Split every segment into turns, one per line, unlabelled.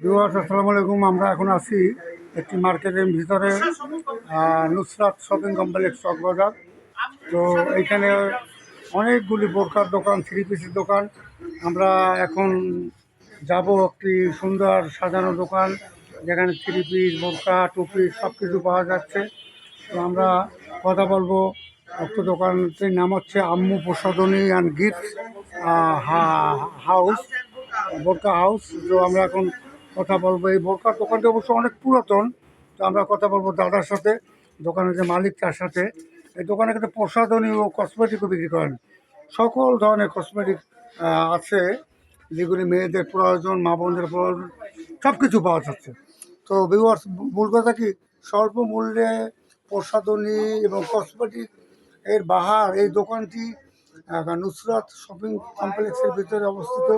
Viewers আসসালামু আলাইকুম। আমরা এখন আছি একটি মার্কেটের ভিতরে, নুসরাত শপিং কমপ্লেক্স চকবাজার। তো এইখানে অনেকগুলি বোরকার দোকান, থ্রি পিসের দোকান। আমরা এখন যাব একটি সুন্দর সাজানো দোকান, যেখানে থ্রি পিস, বোরকা, টু পিস সব কিছু পাওয়া যাচ্ছে। তো আমরা কথা বলবো। একটা দোকানটির নাম হচ্ছে আম্মু প্রসাধনী অ্যান্ড গিফট হাউস, বোরকা হাউস। তো আমরা এখন কথা বলবো। এই বোরকার দোকানটি অবশ্য অনেক পুরাতন। তো আমরা কথা বলবো দাদার সাথে, দোকানের যে মালিক তার সাথে। এই দোকানে কিন্তু প্রসাধনী ও কসমেটিকও বিক্রি করেন। সকল ধরনের কসমেটিক আছে, যেগুলি মেয়েদের প্রয়োজন, মা বোনদের প্রয়োজন, সব কিছু পাওয়া যাচ্ছে। তো ভিউয়ার্স, মূল কথা কি, স্বল্প মূল্যে প্রসাধনী এবং কসমেটিক এর বাহার এই দোকানটি নুসরাত শপিং কমপ্লেক্সের ভিতরে অবস্থিত।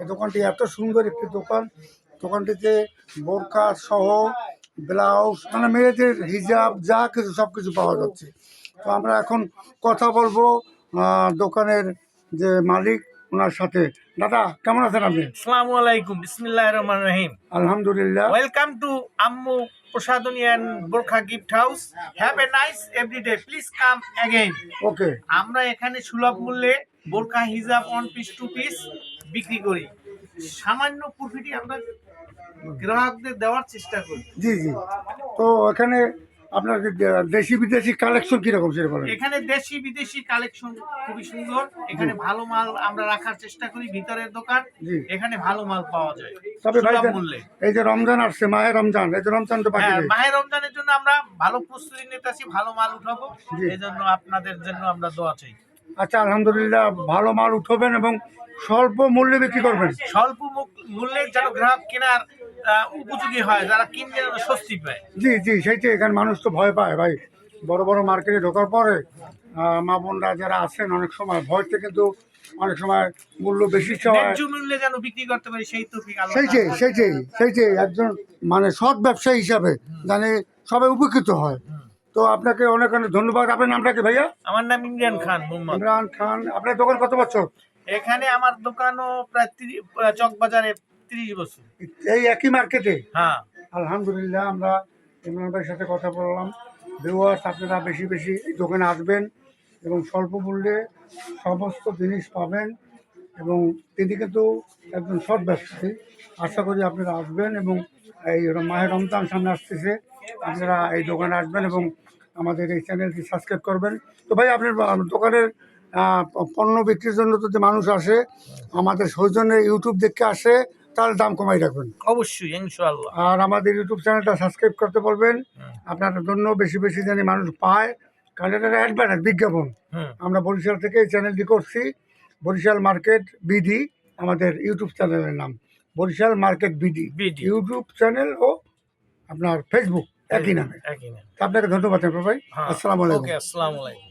এই দোকানটি এত সুন্দর একটি দোকান। দোকানটিতে বোরকা সহ ব্লাউজ, মানে মেয়েদের হিজাব যা কিছু সব কিছু পাওয়া যাচ্ছে। তো আমরা এখন কথা বলবো দোকানের যে মালিক, ওনার সাথে। দাদা, কেমন আছেন আপনি?
আসসালামু আলাইকুম, বিসমিল্লাহির রহমানির রহিম।
আলহামদুলিল্লাহ।
ওয়েলকাম টু আম্মু প্রসাধনী এন্ড বোরখা gift house. Have a nice everyday, please come again.
Okay.
আমরা এখানে সুলভ মূল্যে বোরখা, হিজাব, ওয়ান পিস, টু পিস বিক্রি করি। সামান্য প্রফিটই আমরা গ্রাহকদের দেওয়ার চেষ্টা করি।
জি জি। তো এখানে আপনার দেশি বিদেশি কালেকশন কিরকম সেটা বলেন?
এখানে দেশি বিদেশি কালেকশন খুবই সুন্দর। এখানে ভালো মাল আমরা রাখার চেষ্টা করি। ভিতরের দোকান, এখানে ভালো মাল পাওয়া যায়
তবে ভাই,
সুলভ মূল্যে।
এই যে রমজান আসছে, মাহে রমজান, এই যে রমজান তো বাকি নেই।
মাহে রমজানের জন্য আমরা ভালো প্রস্তুতি নিতেছি, ভালো মাল উঠাবো। এই জন্য আপনাদের জন্য আমরা দোয়া চাই।
আচ্ছা, আলহামদুলিল্লাহ, ভালো মাল উঠাবেন এবং স্বল্প মূল্যে বিক্রি করবেন।
স্বল্প মূল্যে যেন গ্রাহক কেনার উপযোগী হয়, যারা কিনলে যেন স্বস্তি পায়।
জি জি, সেইটাই। এখানে মানুষ তো ভয় পায় ভাই, বড় বড় মার্কেটে ঢোকার পরে মা বোনরা যারা আছেন অনেক সময় ভয়তে কিন্তু অনেক সময় মূল্য বেশি চাওয়া।
ন্যায্য মূল্যে যেন বিক্রি করতে পারি, সেই তৌফিক আল্লাহ।
সেইটাই একজন মানে সৎ ব্যবসায়ী হিসাবে জানে সবাই উপকৃত হয়। তো আপনাকে অনেক অনেক ধন্যবাদ। আপনার নামটা কি ভাইয়া?
আমার নাম ইমরান খান।
ইমরান খান। আপনার দোকান কত বছর?
এখানে আমার দোকানও প্রায় চকবাজারে 30 বছর।
এই একই মার্কেটে?
হ্যাঁ,
আলহামদুলিল্লাহ। আমরা ইমরান ভাইয়ের সাথে কথা বললাম। ভিউয়ার্স, আপনারা বেশি বেশি এই দোকানে আসবেন এবং স্বল্প মূল্যে সমস্ত জিনিস পাবেন। এবং তিনি কিন্তু একজন সৎ ব্যবসায়ী। আশা করি আপনারা আসবেন এবং এই মাহে রমজান সামনে আসতেছে, আপনারা এই দোকানে আসবেন এবং আমাদের এই চ্যানেলটি সাবস্ক্রাইব করবেন। তো ভাই, আপনার দোকানের পণ্য বিক্রির জন্য তো যে মানুষ আসে, আমাদের সৌজন্যে ইউটিউব দেখে আসে, তাহলে দাম কমাই রাখবেন
অবশ্যই, ইনশাআল্লাহ।
আর আমাদের ইউটিউব চ্যানেলটা সাবস্ক্রাইব করতে বলবেন। আপনার জন্য বেশি বেশি জানি মানুষ পায়, কারণ এটা অ্যাডভার্টাইজ, বিজ্ঞাপন। আমরা বরিশাল থেকে এই চ্যানেলটি করছি, বরিশাল মার্কেট বিডি আমাদের ইউটিউব চ্যানেলের নাম। Barishal market BD YouTube channel ও আপনার ফেসবুক একই নামে। আপনাকে ধন্যবাদ ভাই। আসসালামু আলাইকুম।
আসসালামু আলাইকুম।